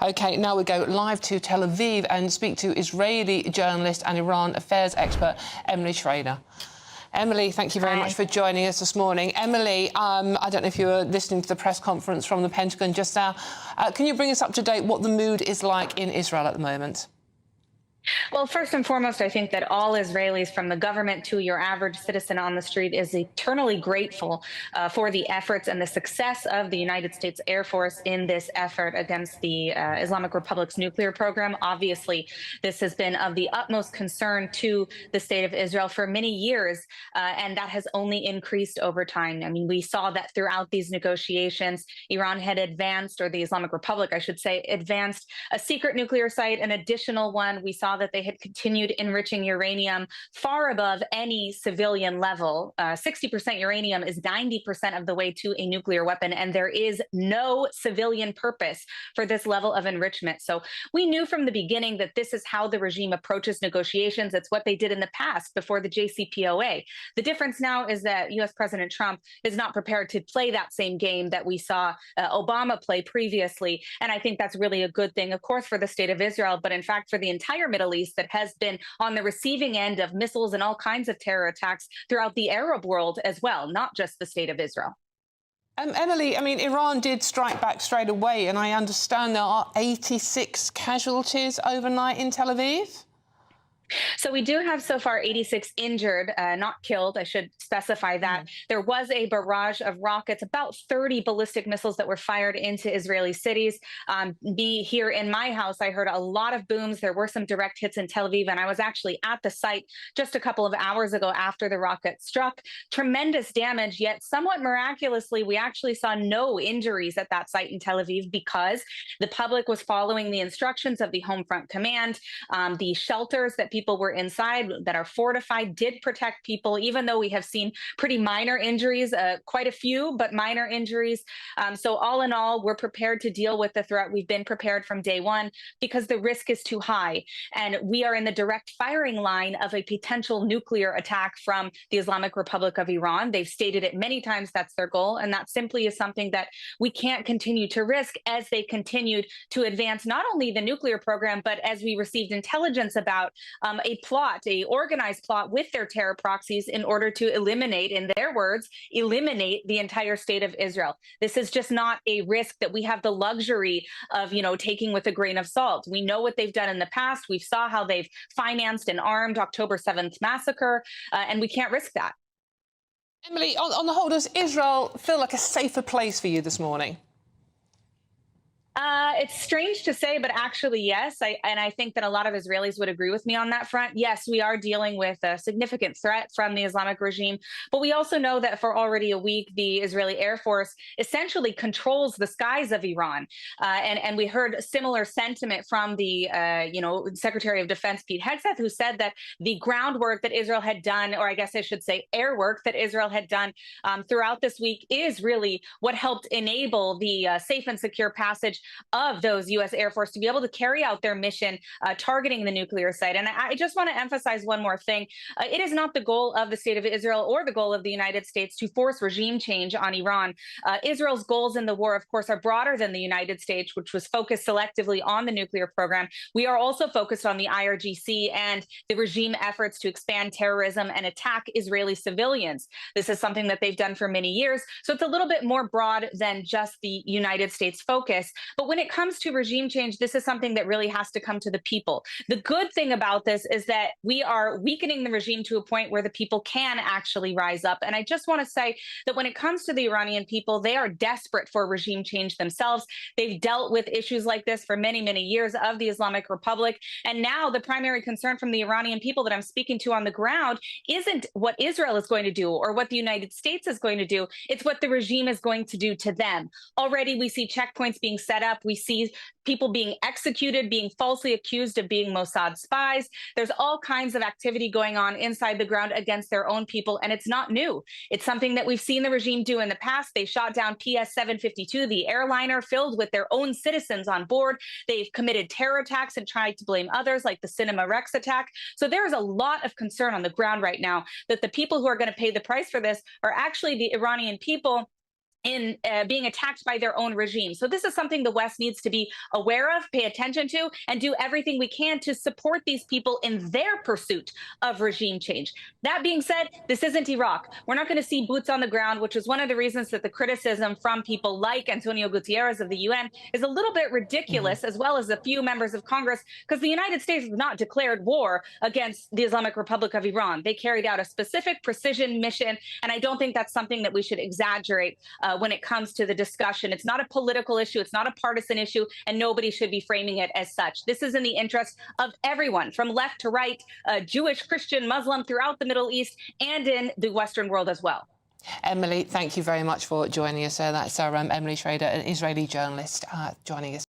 OK, now we go live to Tel Aviv and speak to Israeli journalist and Iran affairs expert Emily Schrader. Emily, thank you very much for joining us this morning. Emily, I don't know if you were listening to the press conference from the Pentagon just now. Can you bring us up to date what the mood is like in Israel at the moment? Well, first and foremost, I think that all Israelis, from the government to your average citizen on the street, is eternally grateful for the efforts and the success of the United States Air Force in this effort against the Islamic Republic's nuclear program. Obviously, this has been of the utmost concern to the state of Israel for many years, and that has only increased over time. I mean, we saw that throughout these negotiations, Iran had advanced, or the Islamic Republic, I should say, advanced a secret nuclear site, an additional one. We saw that they had continued enriching uranium far above any civilian level. 60% uranium is 90% of the way to a nuclear weapon, and there is no civilian purpose for this level of enrichment. So we knew from the beginning that this is how the regime approaches negotiations. It's what they did in the past before the JCPOA. The difference now is that U.S. President Trump is not prepared to play that same game that we saw Obama play previously, and I think that's really a good thing, of course, for the state of Israel, but in fact for the entire Middle East that has been on the receiving end of missiles and all kinds of terror attacks throughout the Arab world as well, not just the state of Israel. Emily, I mean, Iran did strike back straight away, and I understand there are 86 casualties overnight in Tel Aviv? So we do have so far 86 injured, not killed. I should specify that. There was a barrage of rockets, about 30 ballistic missiles that were fired into Israeli cities. Me here in my house, I heard a lot of booms. There were some direct hits in Tel Aviv, and I was actually at the site just a couple of hours ago after the rocket struck. Tremendous damage, yet somewhat miraculously, we actually saw no injuries at that site in Tel Aviv because the public was following the instructions of the Home Front Command. The shelters that people were inside that are fortified did protect people, even though we have seen pretty minor injuries, quite a few, but minor injuries. So all in all, we're prepared to deal with the threat. We've been prepared from day one because the risk is too high. And we are in the direct firing line of a potential nuclear attack from the Islamic Republic of Iran. They've stated it many times that's their goal. And that simply is something that we can't continue to risk as they continued to advance not only the nuclear program, but as we received intelligence about a organized plot with their terror proxies in order to eliminate, in their words, eliminate the entire state of Israel. This is just not a risk that we have the luxury of, taking with a grain of salt. We know what they've done in the past. We saw how they've financed and armed October 7th massacre, and we can't risk that. Emily, on the whole, does Israel feel like a safer place for you this morning? It's strange to say, but actually, yes. I think that a lot of Israelis would agree with me on that front. Yes, we are dealing with a significant threat from the Islamic regime, but we also know that for already a week, the Israeli Air Force essentially controls the skies of Iran. And we heard similar sentiment from the, Secretary of Defense, Pete Hegseth, who said that the groundwork that Israel had done, or I guess I should say air work that Israel had done throughout this week is really what helped enable the safe and secure passage of those U.S. Air Force to be able to carry out their mission targeting the nuclear site. And I just want to emphasize one more thing. It is not the goal of the state of Israel or the goal of the United States to force regime change on Iran. Israel's goals in the war, of course, are broader than the United States, which was focused selectively on the nuclear program. We are also focused on the IRGC and the regime efforts to expand terrorism and attack Israeli civilians. This is something that they've done for many years. So it's a little bit more broad than just the United States focus. But when it comes to regime change, this is something that really has to come to the people. The good thing about this is that we are weakening the regime to a point where the people can actually rise up. And I just want to say that when it comes to the Iranian people, they are desperate for regime change themselves. They've dealt with issues like this for many, many years of the Islamic Republic. And now the primary concern from the Iranian people that I'm speaking to on the ground isn't what Israel is going to do or what the United States is going to do. It's what the regime is going to do to them. Already we see checkpoints being set up. We see people being executed, being falsely accused of being Mossad spies. There's all kinds of activity going on inside the ground against their own people, and it's not new. It's something that we've seen the regime do in the past. They shot down PS-752, the airliner filled with their own citizens on board. They've committed terror attacks and tried to blame others, like the Cinema Rex attack. So there is a lot of concern on the ground right now that the people who are going to pay the price for this are actually the Iranian people in being attacked by their own regime. So this is something the West needs to be aware of, pay attention to, and do everything we can to support these people in their pursuit of regime change. That being said, this isn't Iraq. We're not going to see boots on the ground, which is one of the reasons that the criticism from people like Antonio Gutierrez of the UN is a little bit ridiculous, as well as a few members of Congress, because the United States has not declared war against the Islamic Republic of Iran. They carried out a specific precision mission, and I don't think that's something that we should exaggerate when it comes to the discussion. It's not a political issue. It's not a partisan issue, and nobody should be framing it as such. This is in the interest of everyone, from left to right, Jewish, Christian, Muslim, throughout the Middle East, and in the Western world as well. Emily, thank you very much for joining us. That's Emily Schrader, an Israeli journalist, joining us.